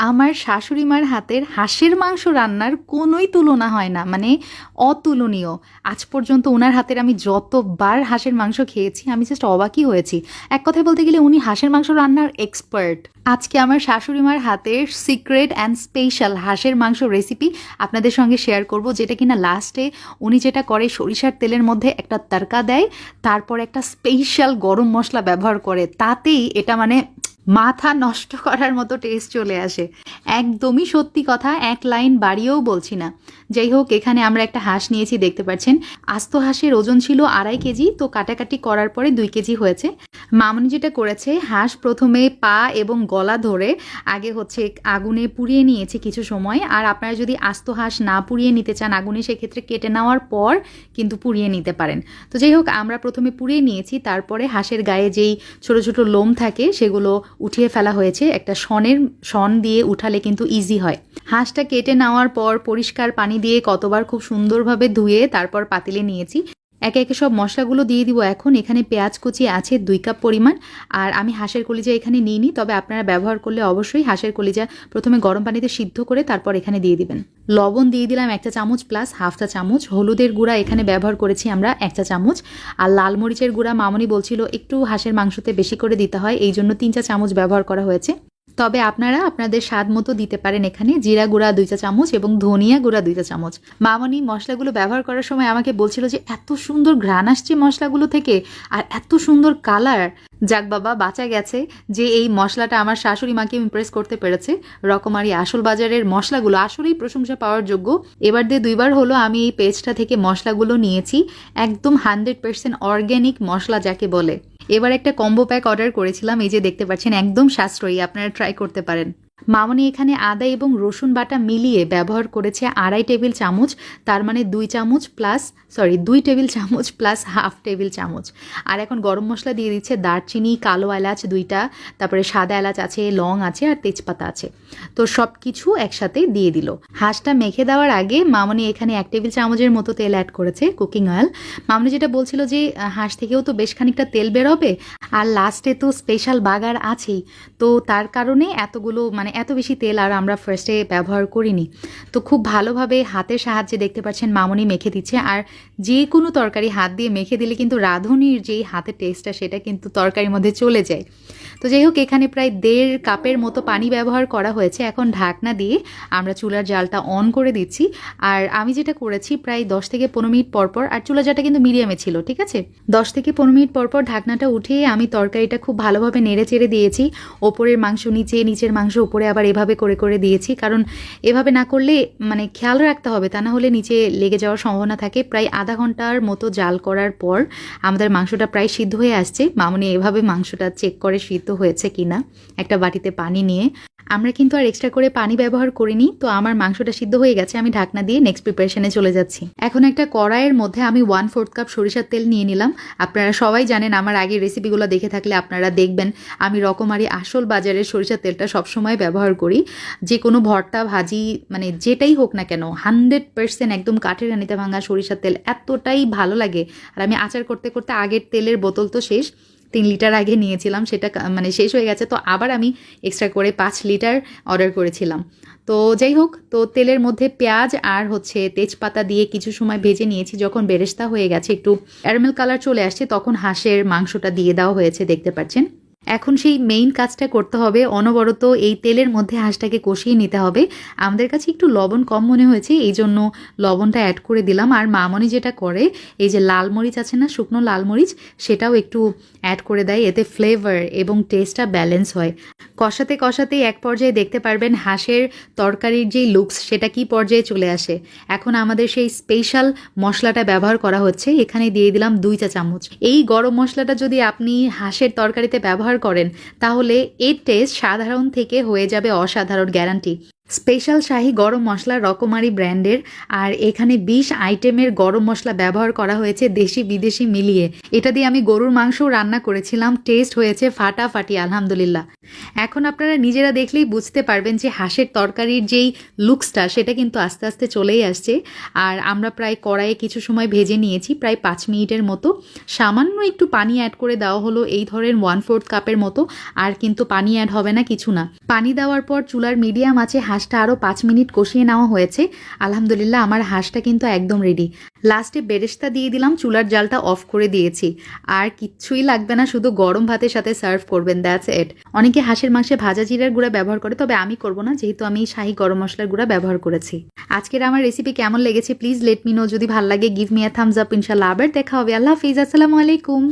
আমার শাশুড়ি মার হাতের হাঁসের মাংস রান্নার কোনোই তুলনা হয় না, মানে অতুলনীয়। আজ পর্যন্ত ওনার হাতের আমি যতবার হাঁসের মাংস খেয়েছি আমি জাস্ট অবাকই হয়েছি। এক কথায় বলতে গেলে উনি হাঁসের মাংস রান্নার এক্সপার্ট। আজকে আমার শাশুড়ি মার হাতের সিক্রেট অ্যান্ড স্পেশাল হাঁসের মাংস রেসিপি আপনাদের সঙ্গে শেয়ার করব, যেটা কিনা লাস্টে উনি যেটা করে সরিষার তেলের মধ্যে একটা তড়কা দেয়, তারপর একটা স্পেশাল গরম মশলা ব্যবহার করে, তাতেই এটা মানে মাথা নষ্ট করার মতো টেস্ট চলে আসে। একদমই সত্যি কথা, এক লাইন বাড়িয়েও বলছি না। যাই হোক, এখানে আমরা একটা হাঁস নিয়েছি, দেখতে পাচ্ছেন। আস্ত হাঁসের ওজন ছিল 2.5 কেজি, তো কাটাকাটি করার পরে 2 কেজি হয়েছে। মামনি যেটা করেছে, হাঁস প্রথমে পা এবং গলা ধরে আগে হচ্ছে আগুনে পুড়িয়ে নিয়েছে কিছু সময়। আর আপনারা যদি আস্ত হাঁস না পুড়িয়ে নিতে চান আগুনে, সেক্ষেত্রে কেটে নেওয়ার পর কিন্তু পুড়িয়ে নিতে পারেন। তো যাই হোক, আমরা প্রথমে পুড়িয়ে নিয়েছি, তারপরে হাঁসের গায়ে যেই ছোট ছোট লোম থাকে সেগুলো উঠিয়ে ফেলা হয়েছে। একটা শন দিয়ে উঠালে কিন্তু ইজি হয়। হাঁসটা কেটে নেওয়ার পর পরিষ্কার পানি দিয়ে কতবার খুব সুন্দরভাবে ধুয়ে তারপর পাতিলে নিয়েছি। একে একে সব মশলাগুলো দিয়ে দিব এখন। এখানে পেঁয়াজ কুচি আছে 2 কাপ পরিমাণ। আর আমি হাঁসের কলিজা এখানে নিইনি, তবে আপনারা ব্যবহার করলে অবশ্যই হাঁসের কলিজা প্রথমে গরম পানিতে সিদ্ধ করে তারপর এখানে দিয়ে দিবেন। লবণ দিয়ে দিলাম 1 চা চামচ প্লাস হাফ চা চামচ। হলুদের গুঁড়া এখানে ব্যবহার করেছি আমরা 1 চা চামচ। আর লাল মরিচের গুঁড়া মামনি বলছিল একটু হাঁসের মাংসতে বেশি করে দিতে হয়, এই জন্য 3 চা চামচ ব্যবহার করা হয়েছে। তবে আপনারা আপনাদের স্বাদ মতো দিতে পারেন। এখানে জিরা গুঁড়া 2 চা চামচ এবং ধনিয়া গুঁড়া 2 চা চামচ। মামনি মশলাগুলো ব্যবহার করার সময় আমাকে বলছিল যে এত সুন্দর ঘ্রাণ আসছে মশলাগুলো থেকে, আর এত সুন্দর কালার। যাক বাবা, বাঁচা গেছে যে এই মশলাটা আমার শাশুড়ি মাকে ইমপ্রেস করতে পেরেছে। রকমারি আসল বাজারের মশলাগুলো আসলেই প্রশংসা পাওয়ার যোগ্য। এবার দিয়ে 2বার হলো আমি এই পেজটা থেকে মশলাগুলো নিয়েছি, একদম 100% অর্গ্যানিক মশলা যাকে বলে। এবার একটা কম্বো প্যাক অর্ডার করেছিলাম, এই যে দেখতে পাচ্ছেন, একদম সাশ্রয়ী, আপনারা ট্রাই করতে পারেন। মামনি এখানে আদা এবং রসুন বাটা মিলিয়ে ব্যবহার করেছে 2.5 টেবিল চামচ, তার মানে 2 টেবিল চামচ প্লাস হাফ টেবিল চামচ। আর এখন গরম মশলা দিয়ে দিচ্ছে দারচিনি, কালো এলাচ 2টা, তারপরে সাদা এলাচ আছে, লং আছে আর তেজপাতা আছে। তো সব কিছু একসাথে দিয়ে দিল। হাঁসটা মেখে দেওয়ার আগে মামনি এখানে 1 টেবিল চামচের মতো তেল অ্যাড করেছে, কুকিং অয়েল। মামনি যেটা বলছিল যে হাঁস থেকেও তো বেশ খানিকটা তেল বেরোবে, আর লাস্টে তো স্পেশাল বাগার আছেই, তো তার কারণে এতগুলো মানে এত বেশি তেল আর আমরা ফার্স্টে ব্যবহার করিনি। তো খুব ভালোভাবে হাতের সাহায্যে দেখতে পাচ্ছেন মামনি মেখে দিচ্ছে। আর যে কোনো তরকারি হাত দিয়ে মেখে দিলে কিন্তু রাঁধুনির যেই হাতের টেস্টটা সেটা কিন্তু তরকারির মধ্যে চলে যায়। তো যাই হোক, এখানে প্রায় 1.5 কাপের মতো পানি ব্যবহার করা হয়েছে। এখন ঢাকনা দিয়ে আমরা চুলার জালটা অন করে দিচ্ছি। আর আমি যেটা করেছি, প্রায় 10 থেকে 15 মিনিট পরপর, আর চুলা জালটা কিন্তু মিডিয়ামে ছিল, ঠিক আছে। 10 থেকে 15 মিনিট পরপর ঢাকনাটা উঠিয়ে আমি তরকারিটা খুব ভালোভাবে নেড়ে চেড়ে দিয়েছি। ওপরের মাংস নিচে, নিচের মাংস উপরে, আবার এভাবে করে করে দিয়েছি। কারণ এভাবে না করলে মানে খেয়াল রাখতে হবে, তা না হলে নিচে লেগে যাওয়ার সম্ভাবনা থাকে। প্রায় আধা ঘন্টার মতো জাল করার পর আমাদের মাংসটা প্রায় সিদ্ধ হয়ে আসছে। মামনি এভাবে মাংসটা চেক করে সিদ্ধ হয়েছে কিনা একটা বাটিতে পানি নিয়ে। আমরা কিন্তু আর এক্সট্রা করে পানি ব্যবহার করিনি। তো আমার মাংসটা সিদ্ধ হয়ে গেছে, আমি ঢাকনা দিয়ে নেক্সট প্রিপারেশনে চলে যাচ্ছি। এখন একটা কড়াইয়ের মধ্যে আমি 1/4 কাপ সরিষার তেল নিয়ে নিলাম। আপনারা সবাই জানেন, আমার আগের রেসিপিগুলো দেখে থাকলে আপনারা দেখবেন আমি রকমারি আসল বাজারের সরিষার তেলটা সবসময় ব্যবহার করি। যে কোনো ভর্তা ভাজি মানে যেটাই হোক না কেন, 100% একদম কাঠের রানিতে ভাঙা সরিষার তেল এতটাই ভালো লাগে। আর আমি আচার করতে করতে আগের তেলের বোতল তো শেষ, 3 লিটার আগে নিয়েছিলাম, সেটা মানে শেষ হয়ে গেছে। তো আবার আমি এক্সট্রা করে 5 লিটার অর্ডার করেছিলাম। তো যাই হোক, তো তেলের মধ্যে পেঁয়াজ আর হচ্ছে তেজপাতা দিয়ে কিছু সময় ভেজে নিয়েছি। যখন বেরেস্তা হয়ে গেছে, একটু ক্যারামেল কালার চলে আসছে, তখন হাঁসের মাংসটা দিয়ে দেওয়া হয়েছে, দেখতে পাচ্ছেন। এখন সেই মেইন কাজটা করতে হবে, অনবরত এই তেলের মধ্যে হাঁসটাকে কষিয়ে নিতে হবে। আমাদের কাছে একটু লবণ কম মনে হয়েছে, এই জন্য লবণটা অ্যাড করে দিলাম। আর মামনি যেটা করে, এই যে লাল মরিচ আছে না, শুকনো লাল মরিচ, সেটাও একটু অ্যাড করে দেয়, এতে ফ্লেভার এবং টেস্টটা ব্যালেন্স হয়। কষাতে কষাতেই এক পর্যায়ে দেখতে পারবেন হাঁসের তরকারির যেই লুকস সেটা কি পর্যায়ে চলে আসে। এখন আমাদের সেই স্পেশাল মশলাটা ব্যবহার করা হচ্ছে, এখানে দিয়ে দিলাম 2 চা চামচ। এই গরম মশলাটা যদি আপনি হাঁসের তরকারিতে ব্যবহার করেন, তাহলে এর টেস্ট সাধারণ থেকে হয়ে যাবে অসাধারণ, গ্যারান্টি। স্পেশাল শাহি গরম মশলা রকমারি ব্র্যান্ডের, আর এখানে 20 আইটেমের গরম মশলা ব্যবহার করা হয়েছে দেশি বিদেশি মিলিয়ে। এটা দিয়ে আমি গরুর মাংসও রান্না করেছিলাম, টেস্ট হয়েছে ফাটাফাটি আলহামদুলিল্লাহ। এখন আপনারা নিজেরা দেখলেই বুঝতে পারবেন যে হাঁসের তরকারির যেই লুকসটা সেটা কিন্তু আস্তে আস্তে চলেই আসছে। আর আমরা প্রায় কড়াইয়ে কিছু সময় ভেজে নিয়েছি, প্রায় 5 মিনিটের মতো। সামান্য একটু পানি অ্যাড করে দেওয়া হলো, এই ধরেন 1/4 কাপের মতো। আর কিন্তু পানি অ্যাড হবে না, কিছু না। পানি দেওয়ার পর চুলার মিডিয়াম আছে হাঁসটা আরও 5 মিনিট কষিয়ে নেওয়া হয়েছে। আলহামদুলিল্লাহ আমার হাঁসটা কিন্তু একদম রেডি। লাস্টে বেরেস্তা দিয়ে দিলাম, চুলার জালটা অফ করে দিয়েছি। আর কিচ্ছুই লাগবে না, শুধু গরম ভাতের সাথে সার্ভ করবেন, দ্যাটস ইট। অনেকে হাঁসের মাংসে ভাজা জিরার গুঁড়া ব্যবহার করে, তবে আমি করব না, যেহেতু আমি শাহি গরম মশলার গুঁড়া ব্যবহার করেছি। আজকের আমার রেসিপি কেমন লেগেছে প্লিজ লেট মি নো। যদি ভালো লাগে give me a Thums up. ইনশাল্লাহ আবার দেখা হবে। আল্লাহ হাফিজ, আসসালামু আলাইকুম।